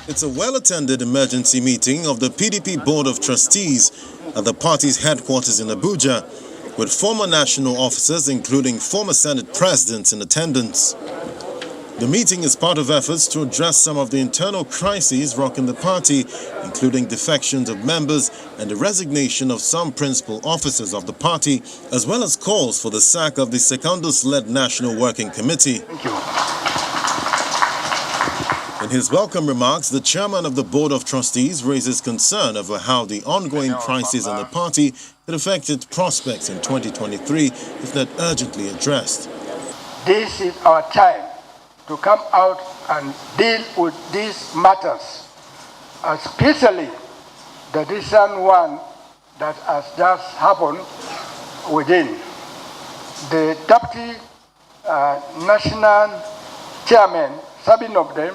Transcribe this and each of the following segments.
It's a well-attended emergency meeting of the PDP Board of Trustees at the party's headquarters in Abuja, with former national officers including former Senate presidents in attendance. The meeting is part of efforts to address some of the internal crises rocking the party, including defections of members and the resignation of some principal officers of the party, as well as calls for the sack of the Secondus-led National Working Committee. Thank you. In his welcome remarks, the chairman of the Board of Trustees raises concern over how the ongoing crisis in the party could affect its prospects in 2023 if not urgently addressed. This is our time to come out and deal with these matters, especially the recent one that has just happened within. The deputy national chairman, 7 of them,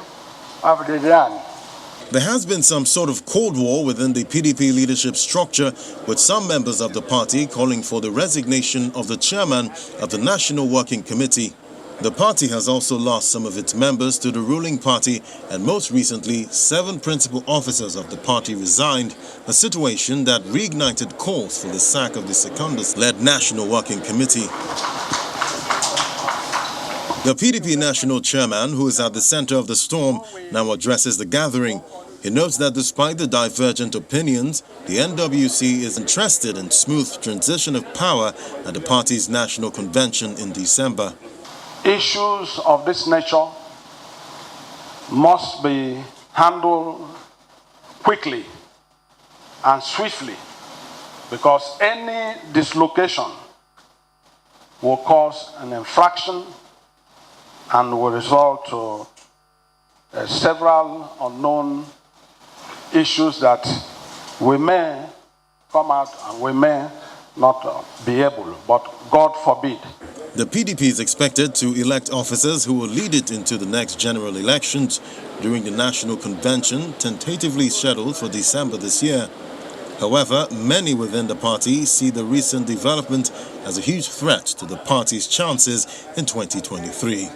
have resigned. There has been some sort of cold war within the PDP leadership structure, with some members of the party calling for the resignation of the chairman of the National Working Committee. The party has also lost some of its members to the ruling party, and most recently, 7 principal officers of the party resigned, a situation that reignited calls for the sack of the Secondus-led National Working Committee. The PDP national chairman, who is at the center of the storm, now addresses the gathering. He notes that despite the divergent opinions, the NWC is interested in smooth transition of power at the party's national convention in December. Issues of this nature must be handled quickly and swiftly, because any dislocation will cause an infraction and will result to several unknown issues that we may come out and we may not be able, but God forbid. The PDP is expected to elect officers who will lead it into the next general elections during the national convention, tentatively scheduled for December this year. However, many within the party see the recent development as a huge threat to the party's chances in 2023.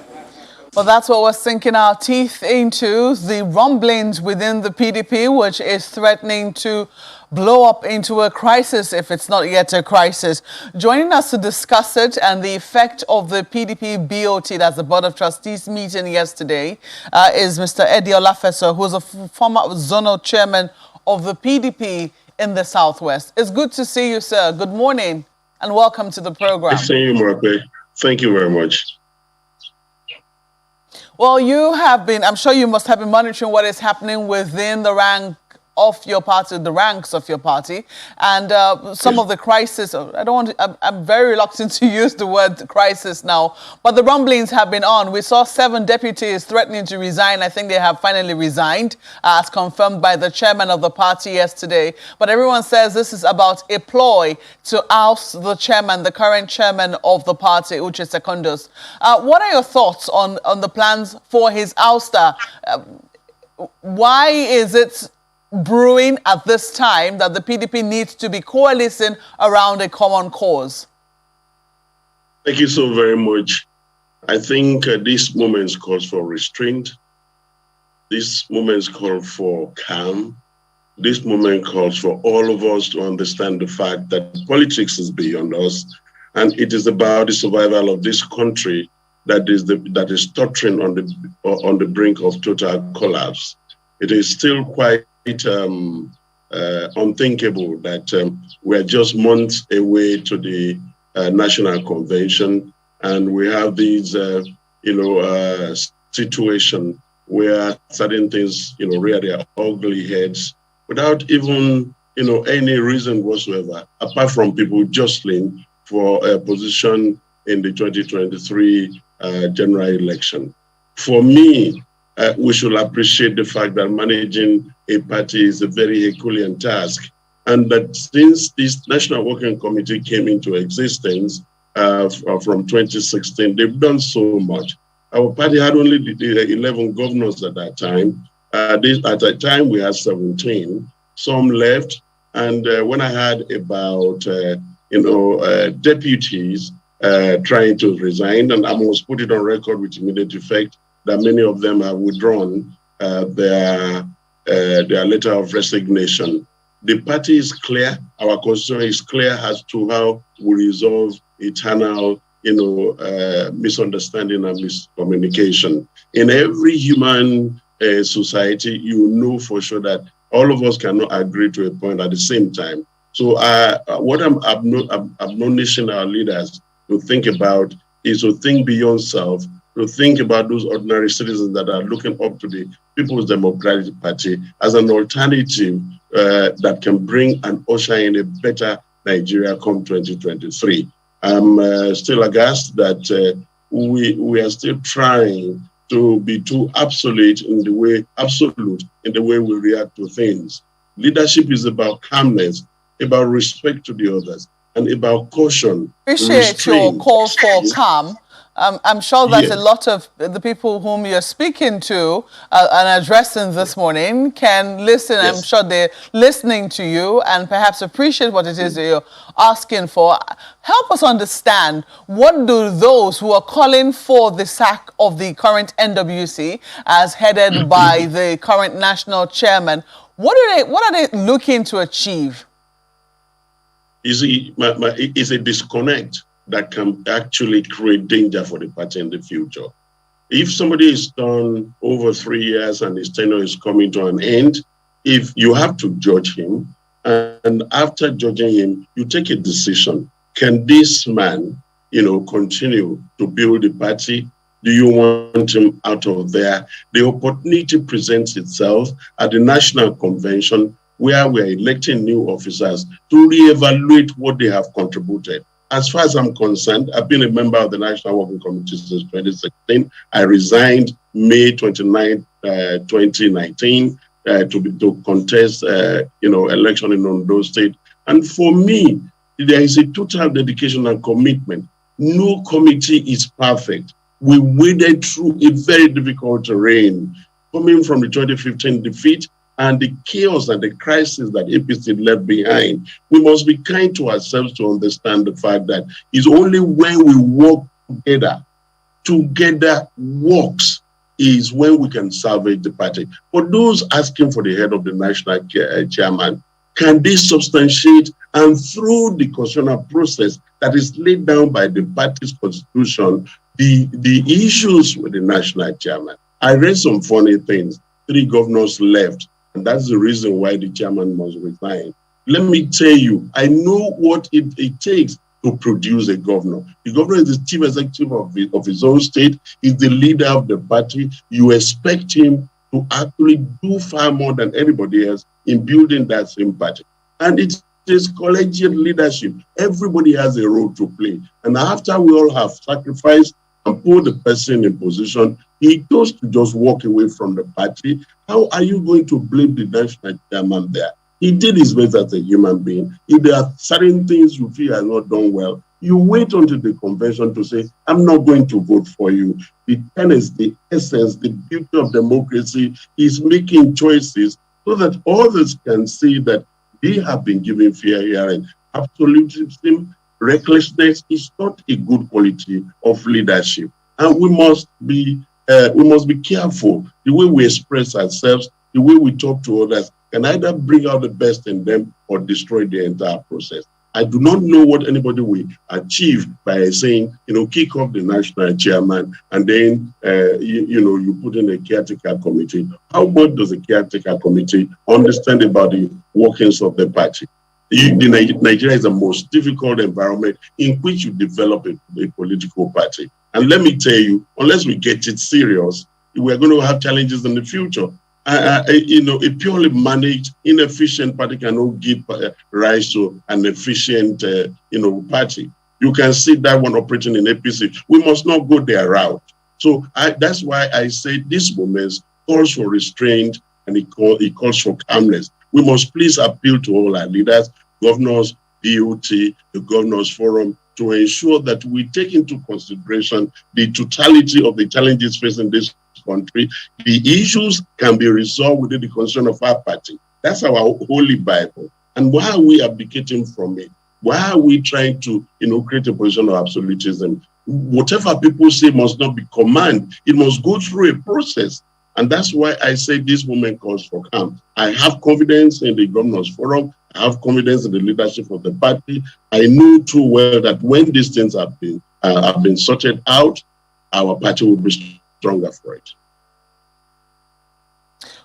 Well, that's what we're sinking our teeth into, the rumblings within the PDP, which is threatening to blow up into a crisis if it's not yet a crisis. Joining us to discuss it and the effect of the PDP BOT, that's the Board of Trustees meeting yesterday, is Mr. Eddie Olafeso, who's a former zonal chairman of the PDP in the Southwest. It's good to see you, sir. Good morning and welcome to the program. Nice seeing you, Murape. Thank you very much. Well, you have been, I'm sure you must have been monitoring what is happening within the ranks of your party, and some of the crisis. I'm very reluctant to use the word crisis now, but the rumblings have been on. We saw 7 deputies threatening to resign. I think they have finally resigned, as confirmed by the chairman of the party yesterday. But everyone says this is about a ploy to oust the chairman, the current chairman of the party, Uche Secondus. What are your thoughts on the plans for his ouster? Why is it brewing at this time that the PDP needs to be coalescing around a common cause? Thank you so very much. I think this moment calls for restraint. This moment calls for calm. This moment calls for all of us to understand the fact that politics is beyond us, and it is about the survival of this country that is tottering on the brink of total collapse. It is still quite unthinkable that we're just months away to the national convention, and we have these situation where certain things rear their ugly heads without even any reason whatsoever, apart from people jostling for a position in the 2023 general election. For me, we should appreciate the fact that managing a party is a very Herculean task, and that since this National Working Committee came into existence from 2016, they've done so much. Our party had only 11 governors at that time. At that time, we had 17. Some left, and when I had about deputies trying to resign, and I must put it on record with immediate effect that many of them have withdrawn their their letter of resignation. The party is clear. Our constitution is clear as to how we resolve eternal, misunderstanding and miscommunication. In every human society, you know for sure that all of us cannot agree to a point at the same time. So what I'm admonishing our leaders to think about is to think beyond self, to think about those ordinary citizens that are looking up to the People's Democratic Party as an alternative that can bring and usher in a better Nigeria come 2023. I'm still aghast that we are still trying to be too absolute in the way we react to things. Leadership is about calmness, about respect to the others, and about caution. Appreciate your call for calm. I'm sure that a lot of the people whom you're speaking to and addressing this morning can listen. I'm sure they're listening to you and perhaps appreciate what it is that you're asking for. Help us understand, what do those who are calling for the sack of the current NWC as headed by the current national chairman, what are they looking to achieve? It's a disconnect that can actually create danger for the party in the future. If somebody is done over 3 years and his tenure is coming to an end, if you have to judge him, and after judging him, you take a decision. Can this man, continue to build the party? Do you want him out of there? The opportunity presents itself at the National Convention, where we're electing new officers to reevaluate what they have contributed. As far as I'm concerned, I've been a member of the National Working Committee since 2016. I resigned May 29, 2019 to contest, election in Ondo State. And for me, there is a total dedication and commitment. No committee is perfect. We waded through a very difficult terrain, coming from the 2015 defeat and the chaos and the crisis that APC left behind. We must be kind to ourselves to understand the fact that it's only when we work together works, is when we can salvage the party. For those asking for the head of the national chairman, can they substantiate and through the constitutional process that is laid down by the party's constitution, the issues with the national chairman? I read some funny things. 3 governors left, and that's the reason why the chairman must resign. Let me tell you, I know what it takes to produce a governor. The governor is the chief executive of his own state. He's the leader of the party. You expect him to actually do far more than anybody else in building that same party. And it is collegiate leadership. Everybody has a role to play. And after we all have sacrificed and put the person in position, he chose to just walk away from the party. How are you going to blame the national chairman there? He did his best as a human being. If there are certain things you feel are not done well, you wait until the convention to say, I'm not going to vote for you. The tenets, the essence, the beauty of democracy is making choices so that others can see that they have been given fair hearing. Absolutism, recklessness is not a good quality of leadership. And we must be careful. The way we express ourselves, the way we talk to others can either bring out the best in them or destroy the entire process. I do not know what anybody will achieve by saying, kick off the national chairman and then, you put in a caretaker committee. How much does a caretaker committee understand about the workings of the party? Nigeria is the most difficult environment in which you develop a political party. And let me tell you, unless we get it serious, we're going to have challenges in the future. A purely managed, inefficient party cannot give rise to an efficient, party. You can see that one operating in APC. We must not go their route. So that's why I say this moment calls for restraint and it calls for calmness. We must please appeal to all our leaders, governors, DOT, the Governors Forum, to ensure that we take into consideration the totality of the challenges facing this country. The issues can be resolved within the constitution of our party. That's our holy Bible. And why are we abdicating from it? Why are we trying to, create a position of absolutism? Whatever people say must not be command. It must go through a process. And that's why I say this moment calls for calm. I have confidence in the Governors Forum. I have confidence in the leadership of the party. I know too well that when these things have been sorted out, our party will be stronger for it.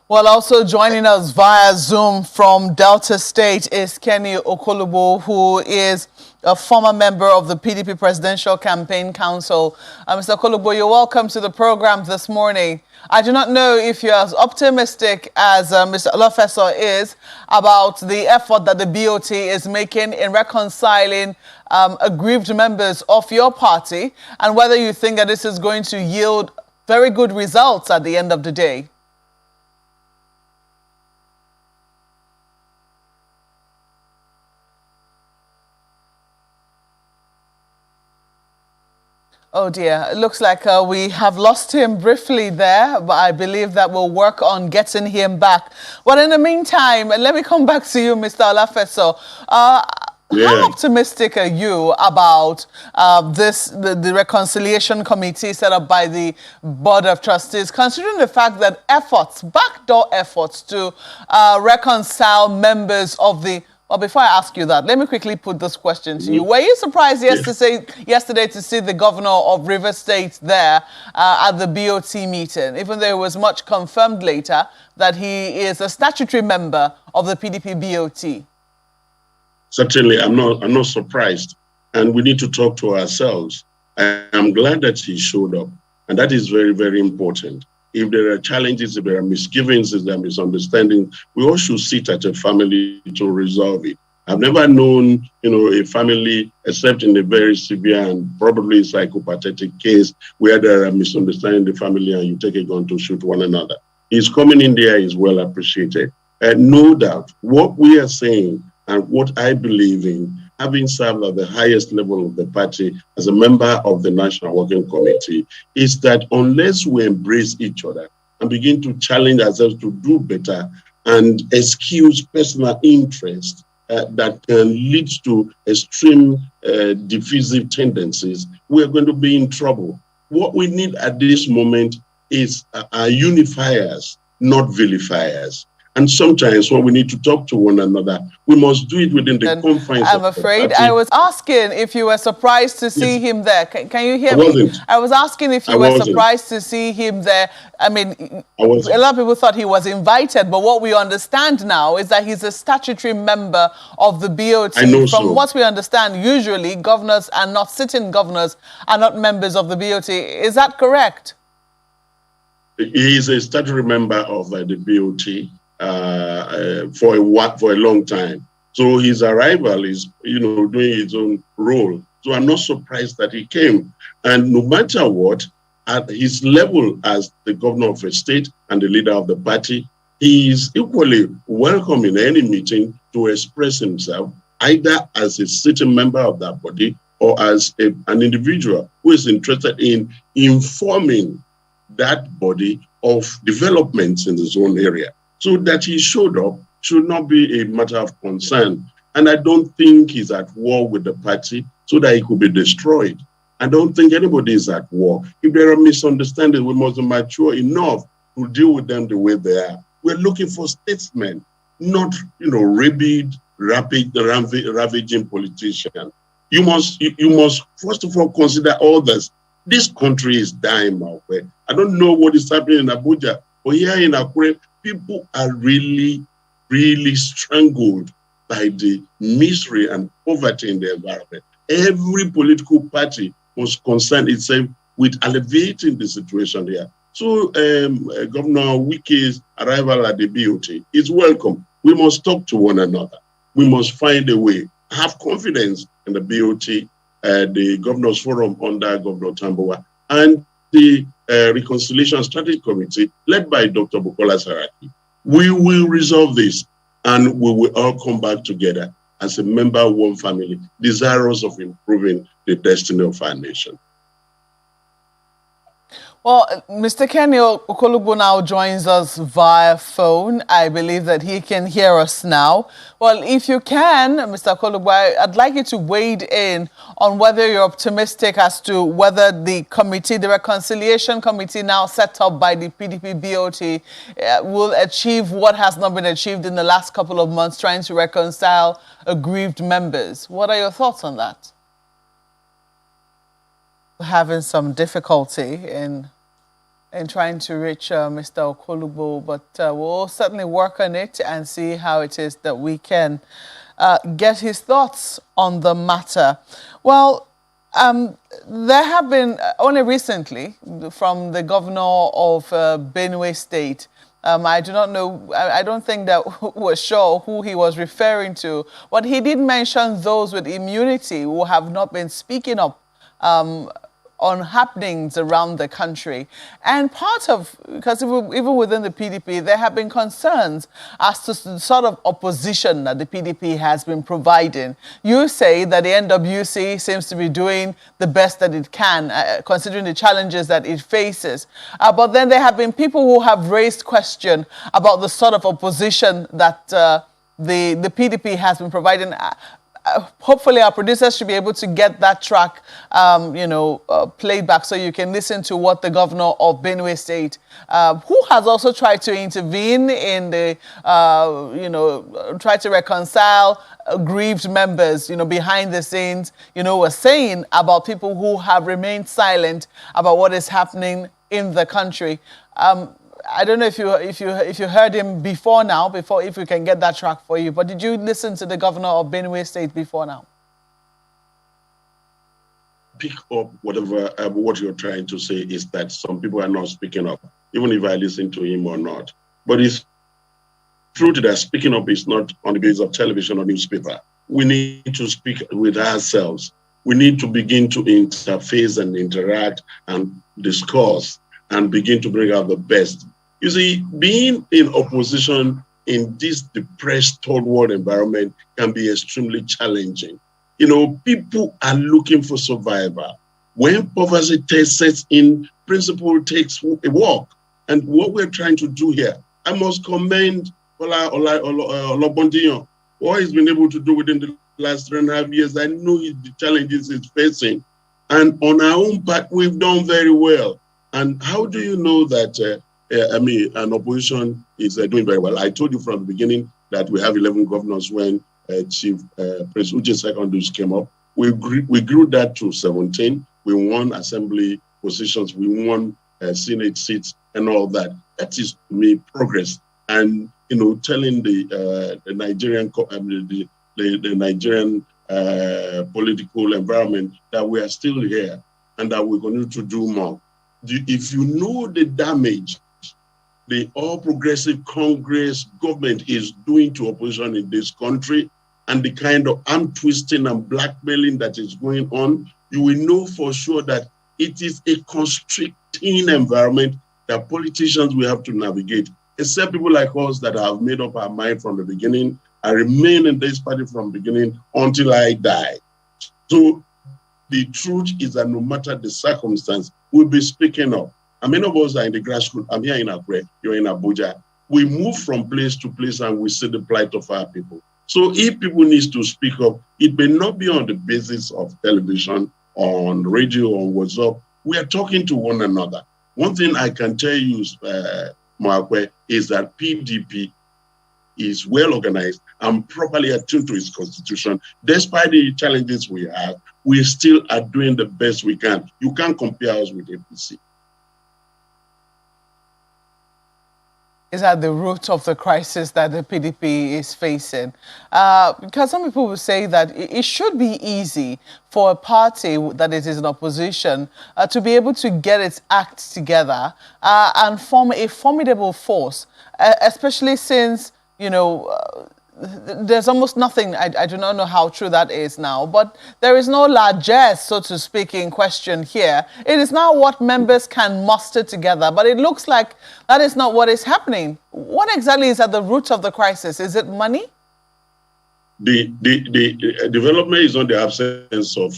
Well, also joining us via Zoom from Delta State is Kenny Okolobo, who is a former member of the PDP Presidential Campaign Council. Mr. Okolobo, you're welcome to the program this morning. I do not know if you're as optimistic as Mr. Olafeso is about the effort that the BOT is making in reconciling aggrieved members of your party, and whether you think that this is going to yield very good results at the end of the day. Oh dear, it looks like we have lost him briefly there, but I believe that we'll work on getting him back. But in the meantime, let me come back to you, Mr. Olafeso. How optimistic are you about the reconciliation committee set up by the Board of Trustees, considering the fact that backdoor efforts to reconcile members of the... Well, before I ask you that, let me quickly put this question to you. Were you surprised yesterday to see the governor of Rivers State there at the BOT meeting, even though it was much confirmed later that he is a statutory member of the PDP BOT? Certainly, I'm not surprised. And we need to talk to ourselves. I'm glad that he showed up. And that is very, very important. If there are challenges, if there are misgivings, if there are misunderstandings, we all should sit at a family to resolve it. I've never known, a family, except in a very severe and probably psychopathetic case where there are misunderstandings in the family and you take a gun to shoot one another. His coming in there is well appreciated. And no doubt, what we are saying and what I believe in, having served at the highest level of the party as a member of the National Working Committee, is that unless we embrace each other and begin to challenge ourselves to do better and excuse personal interest that can lead to extreme divisive tendencies, we are going to be in trouble. What we need at this moment is unifiers, not vilifiers. And sometimes when we need to talk to one another, we must do it within the confines I'm afraid I was asking if you were surprised to see him there. Can you hear me? I was asking if you were surprised to see him there. I mean, a lot of people thought he was invited, but what we understand now is that he's a statutory member of the BOT. From what we understand, usually governors and not sitting governors are not members of the BOT. Is that correct? He is a statutory member of the BOT. For a long time. So his arrival is, doing his own role. So I'm not surprised that he came. And no matter what, at his level as the governor of a state and the leader of the party, he is equally welcome in any meeting to express himself, either as a sitting member of that body or as an individual who is interested in informing that body of developments in his own area. So that he showed up should not be a matter of concern. And I don't think he's at war with the party so that he could be destroyed. I don't think anybody is at war. If there are misunderstandings, we must be mature enough to deal with them the way they are. We're looking for statesmen, not, rabid, ravaging politicians. You must first of all consider others. This country is dying, my way. I don't know what is happening in Abuja, but here in Akure, people are really, really strangled by the misery and poverty in the environment. Every political party must concern itself with alleviating the situation here. So Governor Wike's arrival at the BOT is welcome. We must talk to one another. We must find a way. Have confidence in the BOT, the Governors Forum under Governor Tambowa, and the Reconciliation Strategy Committee led by Dr. Bukola Saraki. We will resolve this and we will all come back together as a member of one family, desirous of improving the destiny of our nation. Well, Mr. Kenny Okolubu now joins us via phone. I believe that he can hear us now. Well, if you can, Mr. Okolubu, I'd like you to wade in on whether you're optimistic as to whether the committee, the reconciliation committee now set up by the PDP BOT, will achieve what has not been achieved in the last couple of months, trying to reconcile aggrieved members. What are your thoughts on that? Having some difficulty in trying to reach Mr. Okolubu, but we'll certainly work on it and see how it is that we can get his thoughts on the matter. Well, there have been only recently from the governor of Benue State. I do not know, I don't think that we're sure who he was referring to, but he did mention those with immunity who have not been speaking up on happenings around the country. And part of, because even within the PDP, there have been concerns as to the sort of opposition that the PDP has been providing. You say that the NWC seems to be doing the best that it can, considering the challenges that it faces. But then there have been people who have raised question about the sort of opposition that the PDP has been providing. Hopefully our producers should be able to get that track, played back so you can listen to what the governor of Benue State, who has also tried to intervene in the, try to reconcile aggrieved members, behind the scenes, was saying about people who have remained silent about what is happening in the country. I don't know if you heard him before now, if we can get that track for you, but did you listen to the governor of Benue State before now? Pick up whatever what you're trying to say is that some people are not speaking up, even if I listen to him or not. But it's true that speaking up is not on the basis of television or newspaper. We need to speak with ourselves. We need to begin to interface and interact and discuss and begin to bring out the best. You see, being in opposition in this depressed third world environment can be extremely challenging. People are looking for survival. When poverty sets in, principle takes a walk. And what we're trying to do here, I must commend Olabondiyan, what he's been able to do within the last 3.5 years. I know the challenges he's facing. And on our own part, we've done very well. And how do you know that, an opposition is doing very well? I told you from the beginning that we have 11 governors when Chief Prince Uche Secondus came up. We grew that to 17. We won assembly positions. We won Senate seats and all that. That is, to me, progress. And, telling the Nigerian, the Nigerian political environment that we are still here and that we're going to do more. If you know the damage the All Progressive Congress government is doing to opposition in this country and the kind of arm twisting and blackmailing that is going on, you will know for sure that it is a constricting environment that politicians will have to navigate, except people like us that have made up our mind from the beginning. I remain in this party from the beginning until I die. So the truth is that no matter the circumstance, we'll be speaking up. And many of us are in the grassroots. I'm here in Akure, you're in Abuja. We move from place to place and we see the plight of our people. So if people need to speak up, it may not be on the basis of television, on radio, on WhatsApp. We are talking to one another. One thing I can tell you, Moakwe, is that PDP is well organized and properly attuned to its constitution. Despite the challenges we have, we still are doing the best we can. You can't compare us with APC. Is at the root of the crisis that the PDP is facing. Because some people will say that it should be easy for a party that is in opposition to be able to get its act together and form a formidable force, especially since, there's almost nothing, I do not know how true that is now, but there is no largesse, so to speak, in question here. It is now what members can muster together, but it looks like that is not what is happening. What exactly is at the root of the crisis? Is it money? The development is not the absence of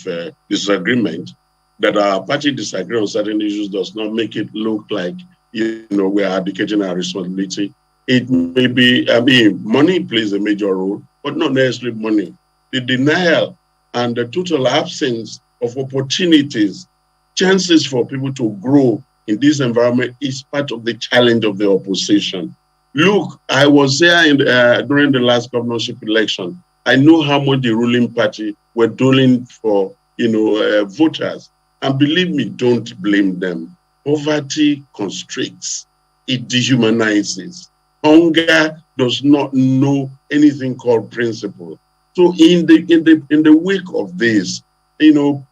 disagreement. that our party disagree on certain issues does not make it look like, we are abdicating our responsibility. It may be, money plays a major role, but not necessarily money. The denial and the total absence of opportunities, chances for people to grow in this environment is part of the challenge of the opposition. Look, I was there during the last governorship election. I know how much the ruling party were doing for, voters. And believe me, don't blame them. Poverty constricts, it dehumanizes. Hunger does not know anything called principle. So in the wake of this,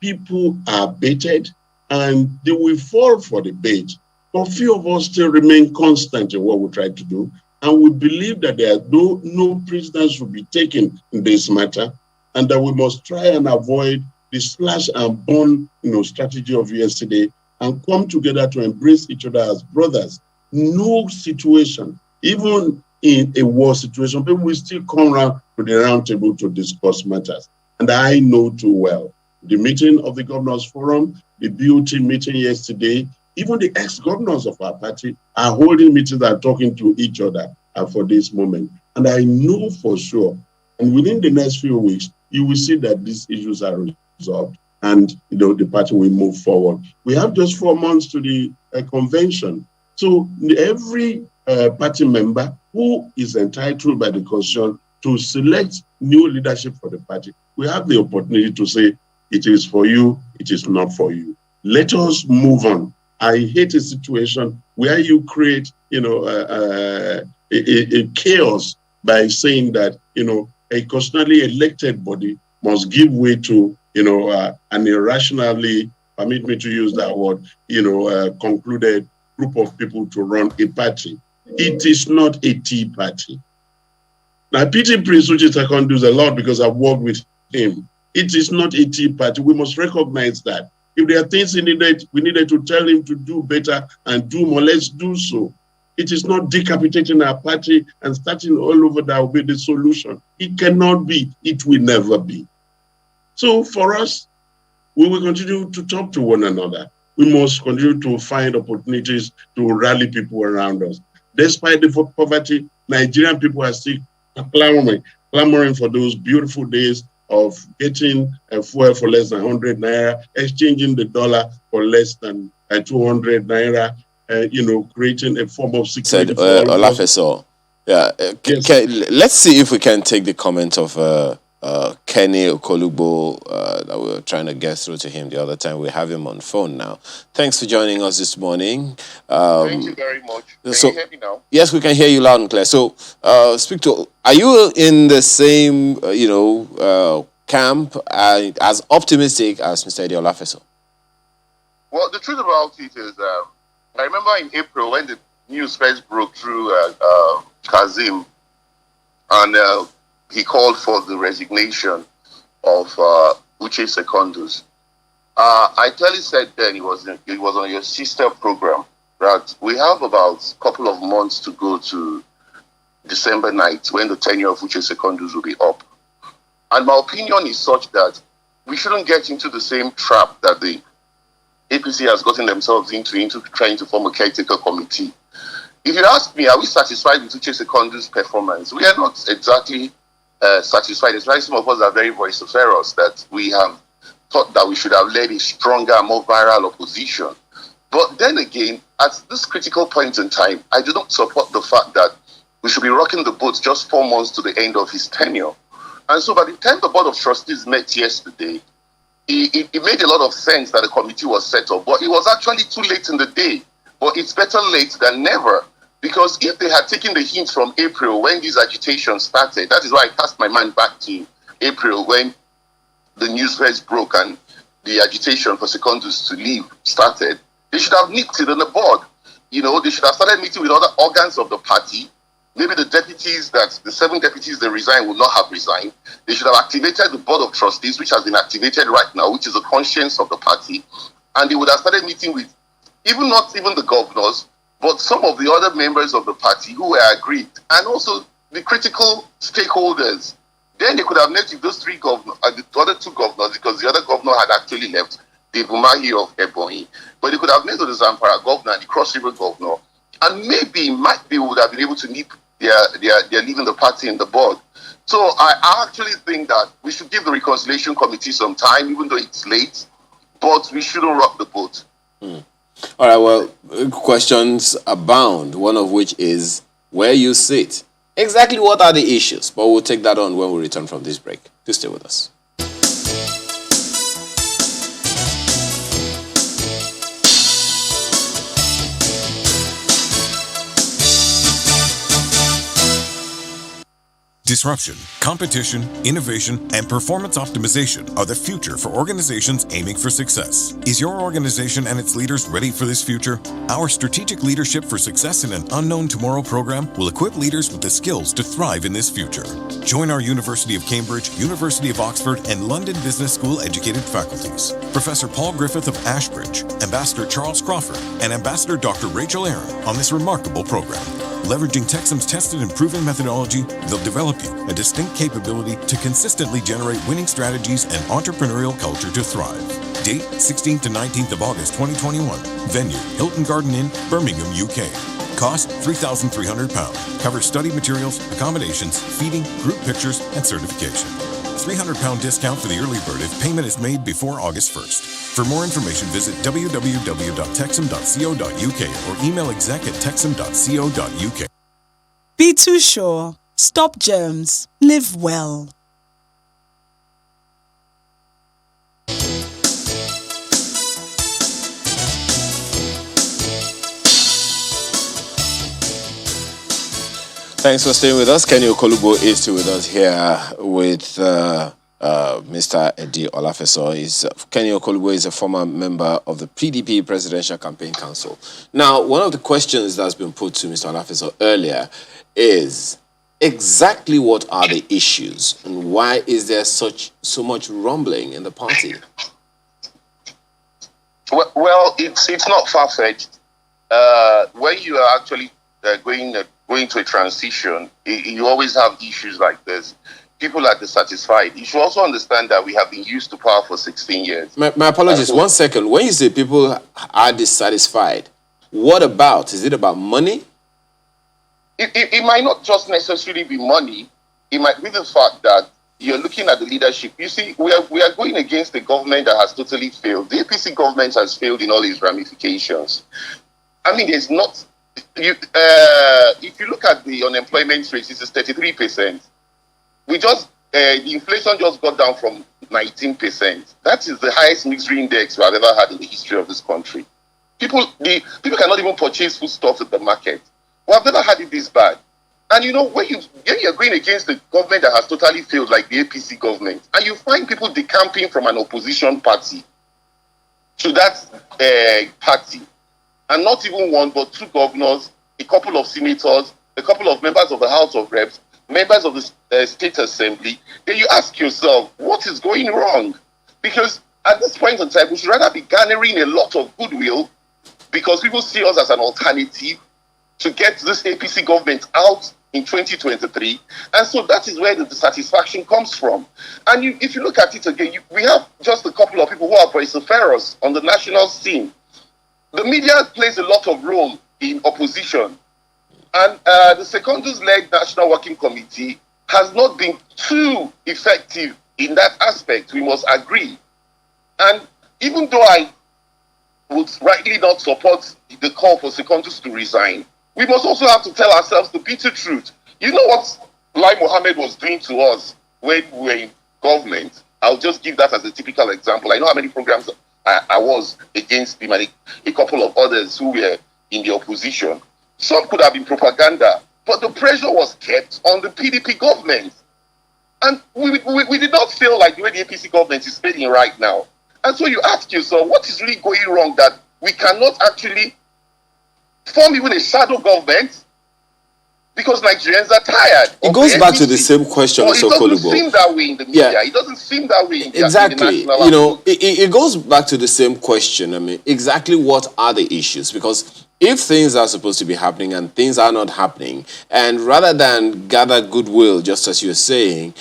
people are baited and they will fall for the bait. But few of us still remain constant in what we try to do. And we believe that there are no prisoners will be taken in this matter, and that we must try and avoid the slash and burn, strategy of yesterday, and come together to embrace each other as brothers. No situation, even in a war situation, people will still come around to the round table to discuss matters. And I know too well, the meeting of the Governors Forum, the BOT meeting yesterday, even the ex-governors of our party are holding meetings and talking to each other for this moment. And I know for sure, and within the next few weeks, you will see that these issues are resolved and the party will move forward. We have just 4 months to the convention. So every party member who is entitled by the Constitution to select new leadership for the party, we have the opportunity to say, it is for you, it is not for you. Let us move on. I hate a situation where you create, a chaos by saying that, a constitutionally elected body must give way to, an irrationally, permit me to use that word, concluded group of people to run a party. It is not a tea party. Now, PDP Prince Chieftain does a lot because I've worked with him. It is not a tea party. We must recognize that. If there are things we needed to tell him to do better and do more, let's do so. It is not decapitating our party and starting all over that will be the solution. It cannot be. It will never be. So for us, we will continue to talk to one another. We must continue to find opportunities to rally people around us. Despite the poverty, Nigerian people are still clamoring for those beautiful days of getting a fuel for less than 100 naira, exchanging the dollar for less than 200 naira, creating a form of security. Said Olafeso. Yeah. Yes. Let's see if we can take the comment of Kenny Okolugbo that we were trying to get through to him the other time. We have him on phone now. Thanks for joining us this morning. Thank you very much. Can you hear me now? Yes, we can hear you loud and clear. So, are you in the same, camp as optimistic as Mr. Eddie Olafeso? Well, the truth about it is, I remember in April when the news first broke through Kazim, and he called for the resignation of Uche Secondus. I clearly said then, it was on your sister program, that we have about a couple of months to go to December night when the tenure of Uche Secondus will be up. And my opinion is such that we shouldn't get into the same trap that the APC has gotten themselves into trying to form a caretaker committee. If you ask me, are we satisfied with Uche Secondus' performance? We are not exactly satisfied. It's like some of us are very vociferous that we have thought that we should have led a stronger, more viral opposition. But then again, at this critical point in time, I do not support the fact that we should be rocking the boat just 4 months to the end of his tenure. And so by the time the Board of Trustees met yesterday, it made a lot of sense that the committee was set up, but it was actually too late in the day. But it's better late than never, because if they had taken the hint from April when these agitations started, that is why I cast my mind back to April when the news first broke and the agitation for Secondus to leave started, they should have nipped it on the board. They should have started meeting with other organs of the party. Maybe the 7 deputies they resigned would not have resigned. They should have activated the Board of Trustees, which has been activated right now, which is the conscience of the party. And they would have started meeting with not even the governors, but some of the other members of the party who were aggrieved, and also the critical stakeholders. Then they could have met with those 3 governors, the other 2 governors, because the other governor had actually left. the Bumahi of Ebonyi, but they could have met with the Zamfara governor and the Cross River governor, and maybe we would have been able to nip their leaving the party in the bud. So I actually think that we should give the reconciliation committee some time, even though it's late, but we shouldn't rock the boat. All right, well, questions abound, one of which is where you sit. Exactly what are the issues? But we'll take that on when we return from this break. Do stay with us. Disruption, competition, innovation, and performance optimization are the future for organizations aiming for success. Is your organization and its leaders ready for this future? Our Strategic Leadership for Success in an Unknown Tomorrow program will equip leaders with the skills to thrive in this future. Join our University of Cambridge, University of Oxford, and London Business School educated faculties. Professor Paul Griffith of Ashbridge, Ambassador Charles Crawford, and Ambassador Dr. Rachel Aaron on this remarkable program. Leveraging Texam's tested and proven methodology, they'll develop you a distinct capability to consistently generate winning strategies and entrepreneurial culture to thrive. Date 16th to 19th of August 2021. Venue Hilton Garden Inn, Birmingham, UK. Cost £3,300. Covers study materials, accommodations, feeding, group pictures, and certification. £300 discount for the early bird if payment is made before August 1st. For more information, visit www.texam.co.uk or email exec@texam.co.uk. Be too sure. Stop germs. Live well. Thanks for staying with us. Kenny Okolubo is still with us here with Mr. Eddie Olafeso. Kenny Okolubo is a former member of the PDP Presidential Campaign Council. Now, one of the questions that's been put to Mr. Olafeso earlier is exactly what are the issues and why is there so much rumbling in the party? Well, it's not far-fetched. When you are actually going to a transition, you always have issues like this. People are dissatisfied. You should also understand that we have been used to power for 16 years. My apologies, 1 second. When you say people are dissatisfied, what about? Is it about money? It might not just necessarily be money. It might be the fact that you're looking at the leadership. You see, we are going against a government that has totally failed. The APC government has failed in all its ramifications. I mean, there's not... if you look at the unemployment rate, it's 33%. The inflation just got down from 19%. That is the highest misery index we have ever had in the history of this country. People cannot even purchase foodstuffs at the market. We have never had it this bad. And you know, when you're going against the government that has totally failed, like the APC government, and you find people decamping from an opposition party to that party, and not even one, but two governors, a couple of senators, a couple of members of the House of Reps, members of the State Assembly, then you ask yourself, what is going wrong? Because at this point in time, we should rather be garnering a lot of goodwill because people see us as an alternative to get this APC government out in 2023. And so that is where the dissatisfaction comes from. And if you look at it again, we have just a couple of people who are vociferous on the national scene. The media plays a lot of role in opposition. And the Secondus-led National Working Committee has not been too effective in that aspect, we must agree. And even though I would rightly not support the call for Secondus to resign, we must also have to tell ourselves the bitter truth. You know what Lai Mohammed was doing to us when we were in government? I'll just give that as a typical example. I know how many programs I was against him and a couple of others who were in the opposition. Some could have been propaganda, but the pressure was kept on the PDP government. And we did not feel like the way the APC government is failing right now. And so you ask yourself, what is really going wrong that we cannot actually form even a shadow government? Because Nigerians are tired. It goes back to the same question, Mr. Kolubo. It doesn't seem that way in the media. Yeah. It doesn't seem that way in the national. You know, it goes back to the same question. I mean, exactly what are the issues? Because if things are supposed to be happening and things are not happening, and rather than gather goodwill, just as you're saying,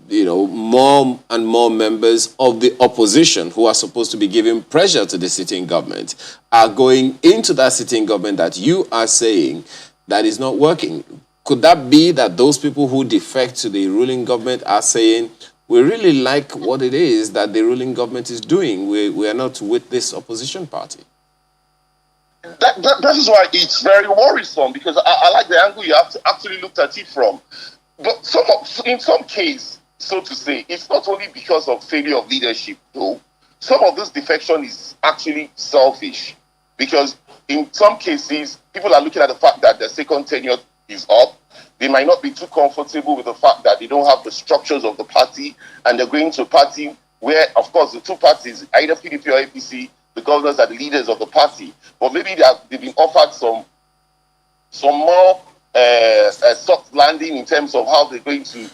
more and more members of the opposition who are supposed to be giving pressure to the sitting government are going into that sitting government that you are saying that is not working. Could that be that those people who defect to the ruling government are saying, we really like what it is that the ruling government is doing. We are not with this opposition party? That is why it's very worrisome, because I like the angle you have to actually looked at it from. But in some case, so to say, it's not only because of failure of leadership, though. Some of this defection is actually selfish, because in some cases, people are looking at the fact that the second tenure is up. They might not be too comfortable with the fact that they don't have the structures of the party, and they're going to a party where, of course, the two parties, either PDP or APC, the governors are the leaders of the party, but maybe they've been offered some more soft landing in terms of how they're going to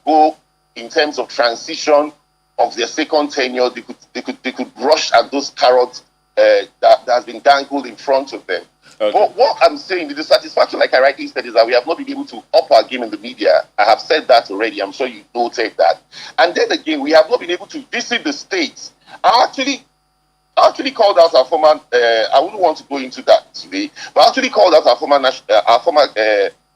go in terms of transition of their second tenure. They could rush at those carrots that has been dangled in front of them. Okay. But what I'm saying, the dissatisfaction, like I rightly said, is that we have not been able to up our game in the media. I have said that already. I'm sure you noted that. And then again, we have not been able to visit the states. I actually called out our former, I wouldn't want to go into that today, but I actually called out our former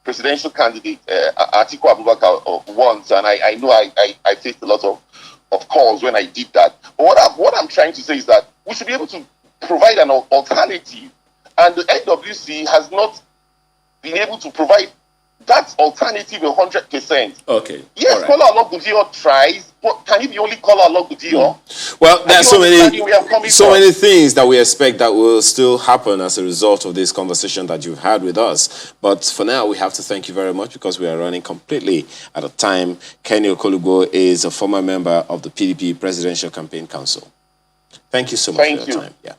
presidential candidate, Atiku Abubakar, once, and I know I faced a lot of calls when I did that. But what I'm trying to say is that we should be able to provide an alternative, and the NWC has not been able to provide that alternative 100%. Okay. Yes, right. Kola Ologundiyo tries, but can it be only Kola Ologundiyo? Well, there are so many things that we expect that will still happen as a result of this conversation that you've had with us. But for now, we have to thank you very much because we are running completely out of time. Kenny Okolugbo is a former member of the PDP Presidential Campaign Council. Thank you so much for your time. Yeah.